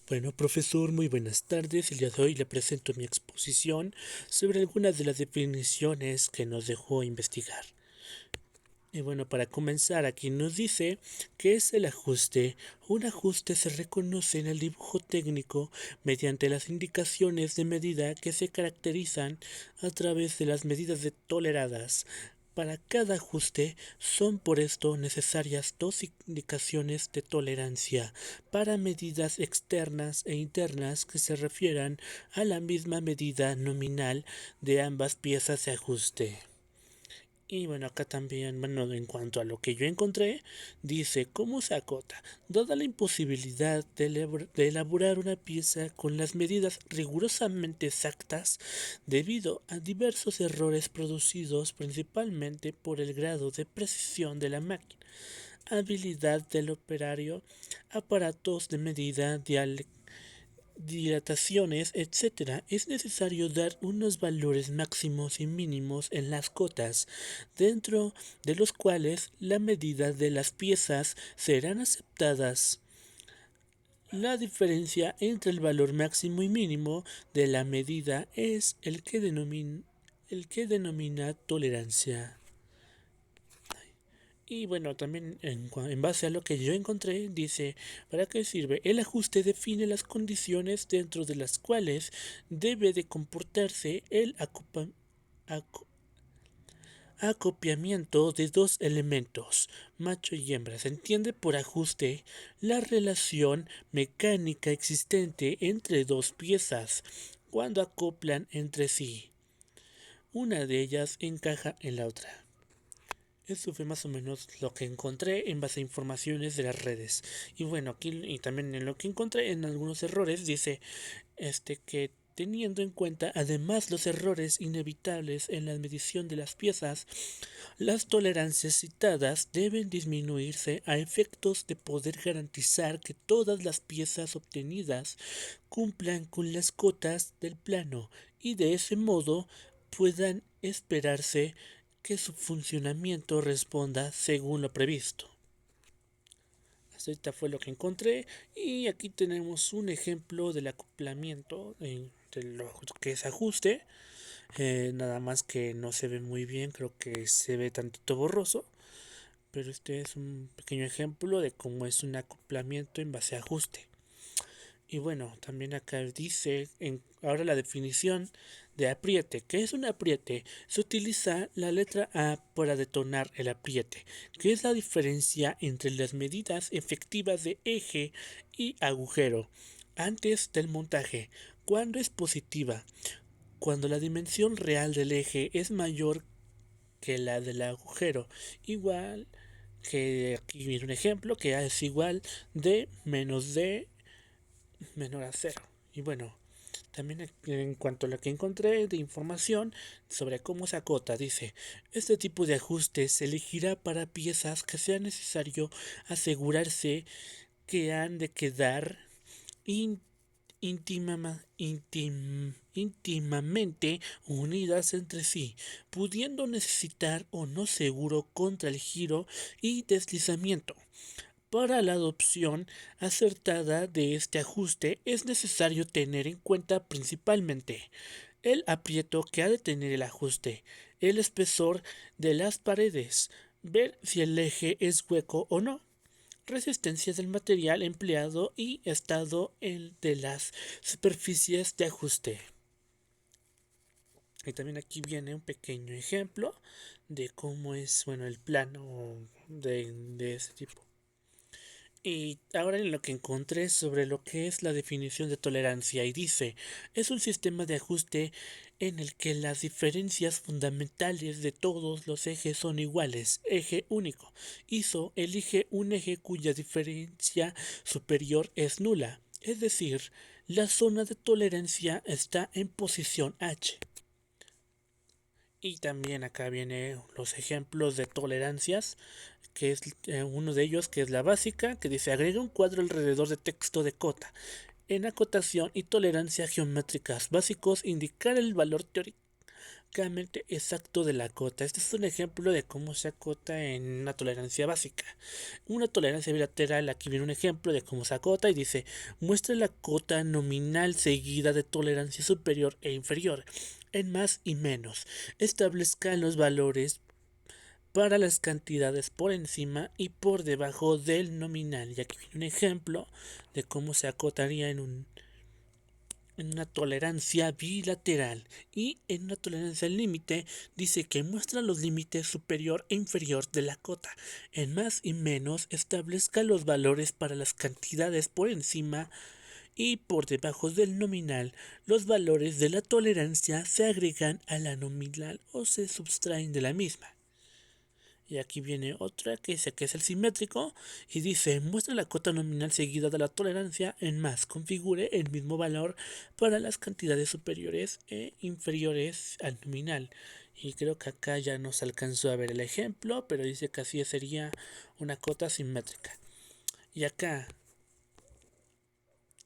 Bueno, profesor, muy buenas tardes. El día de hoy le presento mi exposición sobre algunas de las definiciones que nos dejó investigar. Y bueno, para comenzar, aquí nos dice que es el ajuste. Un ajuste se reconoce en el dibujo técnico mediante las indicaciones de medida que se caracterizan a través de las medidas toleradas. Para cada ajuste son por esto necesarias dos indicaciones de tolerancia para medidas externas e internas que se refieran a la misma medida nominal de ambas piezas de ajuste. Y bueno, acá también, bueno, en cuanto a lo que yo encontré, dice cómo se acota. Dada la imposibilidad de elaborar una pieza con las medidas rigurosamente exactas, debido a diversos errores producidos principalmente por el grado de precisión de la máquina, habilidad del operario, aparatos de medida, dilataciones, etcétera, es necesario dar unos valores máximos y mínimos en las cotas, dentro de los cuales la medida de las piezas serán aceptadas. La diferencia entre el valor máximo y mínimo de la medida es el que denomina tolerancia. Y bueno, también en base a lo que yo encontré, dice, ¿para qué sirve? El ajuste define las condiciones dentro de las cuales debe de comportarse el aco- acopiamiento de dos elementos, macho y hembra. Se entiende por ajuste la relación mecánica existente entre dos piezas cuando acoplan entre sí. Una de ellas encaja en la otra. Eso fue más o menos lo que encontré en base a informaciones de las redes. Y bueno, aquí y también en lo que encontré en algunos errores dice que teniendo en cuenta además los errores inevitables en la medición de las piezas, las tolerancias citadas deben disminuirse a efectos de poder garantizar que todas las piezas obtenidas cumplan con las cotas del plano y de ese modo puedan esperarse que su funcionamiento responda según lo previsto. Esta fue lo que encontré y aquí tenemos un ejemplo del acoplamiento de lo que es ajuste. Nada más que no se ve muy bien, creo que se ve tantito borroso, pero este es un pequeño ejemplo de cómo es un acoplamiento en base a ajuste. Y bueno, también acá dice ahora la definición de apriete. ¿Qué es un apriete? Se utiliza la letra A para detonar el apriete, que es la diferencia entre las medidas efectivas de eje y agujero antes del montaje. Cuando es positiva, cuando la dimensión real del eje es mayor que la del agujero, igual que aquí viene un ejemplo que A es igual de menos D menor a cero. Y bueno, también en cuanto a lo que encontré de información sobre cómo se acota, dice, este tipo de ajuste se elegirá para piezas que sea necesario asegurarse que han de quedar íntimamente unidas entre sí, pudiendo necesitar o no seguro contra el giro y deslizamiento. Para la adopción acertada de este ajuste es necesario tener en cuenta principalmente el aprieto que ha de tener el ajuste, el espesor de las paredes, ver si el eje es hueco o no, resistencia del material empleado y estado de las superficies de ajuste. Y también aquí viene un pequeño ejemplo de cómo es, bueno, el plano de este tipo. Y ahora en lo que encontré sobre lo que es la definición de tolerancia y dice, es un sistema de ajuste en el que las diferencias fundamentales de todos los ejes son iguales, eje único. ISO elige un eje cuya diferencia superior es nula, es decir, la zona de tolerancia está en posición H. Y también acá vienen los ejemplos de tolerancias, que es uno de ellos que es la básica, que dice agrega un cuadro alrededor de texto de cota. En acotación y tolerancia geométricas básicos indicar el valor teórico matemáticamente exacto de la cota. Este es un ejemplo de cómo se acota en una tolerancia básica. Una tolerancia bilateral, aquí viene un ejemplo de cómo se acota y dice, muestra la cota nominal seguida de tolerancia superior e inferior en más y menos. Establezca los valores para las cantidades por encima y por debajo del nominal. Y aquí viene un ejemplo de cómo se acotaría en una tolerancia bilateral. Y en una tolerancia al límite dice que muestra los límites superior e inferior de la cota. En más y menos establezca los valores para las cantidades por encima y por debajo del nominal. Los valores de la tolerancia se agregan a la nominal o se subtraen de la misma. Y aquí viene otra que dice que es el simétrico y dice muestra la cota nominal seguida de la tolerancia en más. Configure el mismo valor para las cantidades superiores e inferiores al nominal. Y creo que acá ya nos alcanzó a ver el ejemplo, pero dice que así sería una cota simétrica. Y acá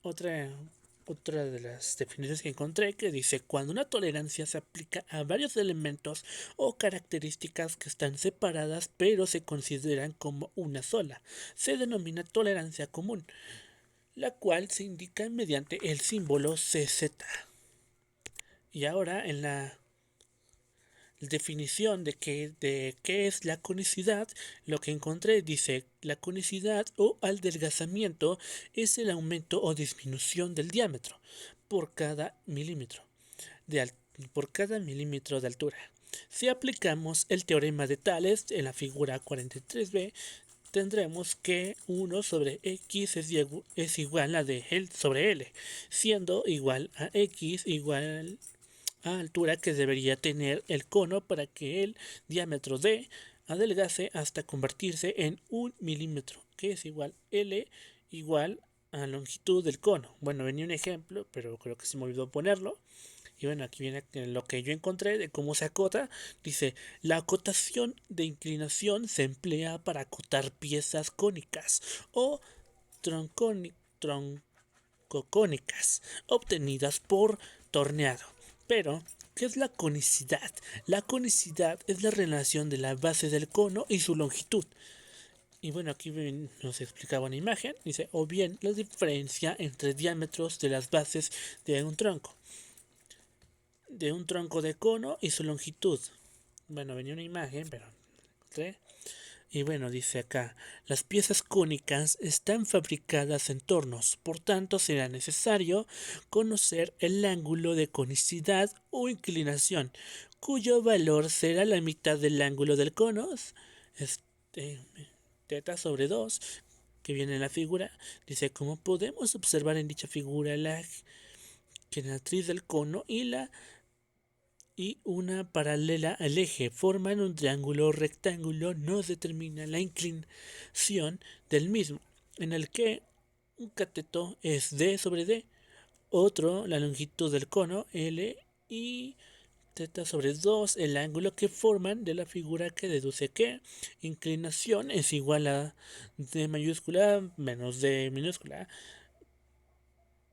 otra de las definiciones que encontré que dice cuando una tolerancia se aplica a varios elementos o características que están separadas pero se consideran como una sola, se denomina tolerancia común, la cual se indica mediante el símbolo CZ. Y ahora en la definición de qué es la conicidad, lo que encontré dice, la conicidad o adelgazamiento es el aumento o disminución del diámetro por cada milímetro por cada milímetro de altura. Si aplicamos el teorema de Tales en la figura 43b, tendremos que 1 sobre x es igual a d sobre L, siendo igual a x igual a altura que debería tener el cono para que el diámetro d adelgace hasta convertirse en 1 milímetro, que es igual L igual a longitud del cono. Bueno, venía un ejemplo, pero creo que se me olvidó ponerlo. Y bueno, aquí viene lo que yo encontré de cómo se acota. Dice, la acotación de inclinación se emplea para acotar piezas cónicas o troncocónicas obtenidas por torneado. Pero, ¿qué es la conicidad? La conicidad es la relación de la base del cono y su longitud. Y bueno, aquí nos explicaba una imagen. Dice, o bien la diferencia entre diámetros de las bases de un tronco de cono y su longitud. Bueno, venía una imagen, pero y bueno, dice acá, las piezas cónicas están fabricadas en tornos, por tanto será necesario conocer el ángulo de conicidad o inclinación, cuyo valor será la mitad del ángulo del cono, este, teta sobre 2, que viene en la figura. Dice, como podemos observar en dicha figura, la generatriz del cono y una paralela al eje forman un triángulo rectángulo, nos determina la inclinación del mismo, en el que un cateto es d sobre d, otro la longitud del cono L y teta sobre 2 el ángulo que forman de la figura, que deduce que inclinación es igual a d mayúscula menos d minúscula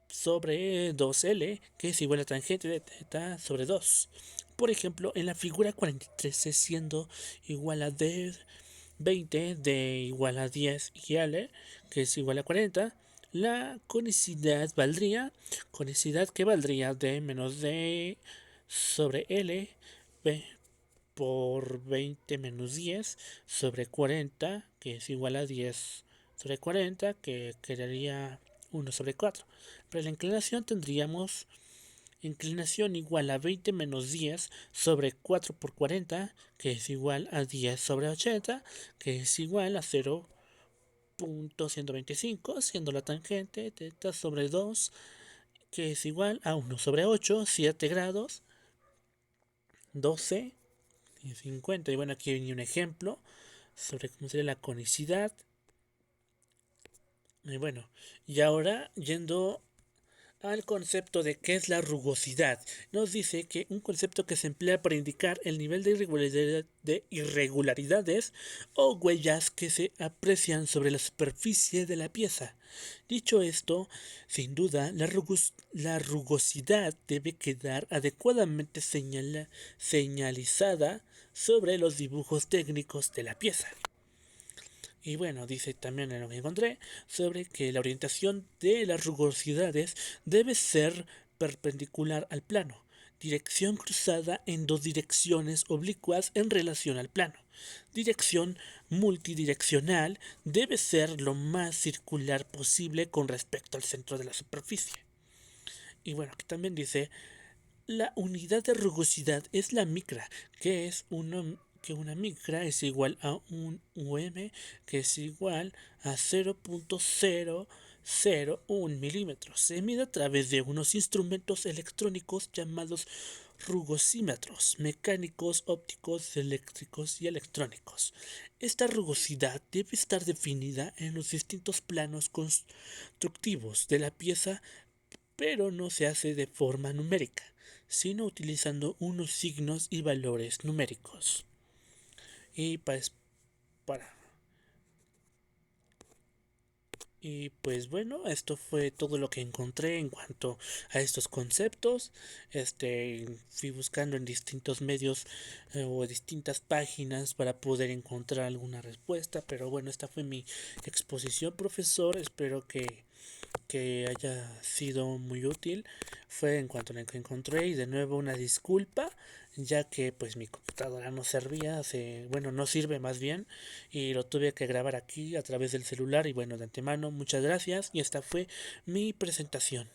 sobre 2L, que es igual a tangente de teta sobre 2. Por ejemplo, en la figura 43, siendo igual a D 20, D igual a 10 y L, que es igual a 40, la conicidad que valdría D menos D sobre L, B por 20 menos 10 sobre 40, que es igual a 10 sobre 40, que quedaría 1 sobre 4. Para la inclinación tendríamos inclinación igual a 20 menos 10 sobre 4 por 40, que es igual a 10 sobre 80, que es igual a 0.125, siendo la tangente teta sobre 2, que es igual a 1 sobre 8, 7 grados, 12 y 50. Y bueno, aquí viene un ejemplo sobre cómo sería la conicidad. Y bueno, y ahora yendo al concepto de qué es la rugosidad. Nos dice que un concepto que se emplea para indicar el nivel de irregularidades o huellas que se aprecian sobre la superficie de la pieza. Dicho esto, sin duda, la rugosidad debe quedar adecuadamente señalizada sobre los dibujos técnicos de la pieza. Y bueno, dice también en lo que encontré sobre que la orientación de las rugosidades debe ser perpendicular al plano, dirección cruzada en dos direcciones oblicuas en relación al plano. Dirección multidireccional debe ser lo más circular posible con respecto al centro de la superficie. Y bueno, aquí también dice la unidad de rugosidad es la micra, que una micra es igual a un UM, que es igual a 0.001 milímetros. Se mide a través de unos instrumentos electrónicos llamados rugosímetros, mecánicos, ópticos, eléctricos y electrónicos. Esta rugosidad debe estar definida en los distintos planos constructivos de la pieza, pero no se hace de forma numérica, sino utilizando unos signos y valores numéricos. Y para y pues bueno, esto fue todo lo que encontré en cuanto a estos conceptos. Fui buscando en distintos medios o distintas páginas para poder encontrar alguna respuesta, pero bueno, esta fue mi exposición, profesor. Espero que haya sido muy útil. Fue en cuanto lo que encontré, y de nuevo una disculpa, ya que pues mi computadora no servía, bueno, no sirve más bien, y lo tuve que grabar aquí a través del celular. Y bueno, de antemano muchas gracias, y esta fue mi presentación.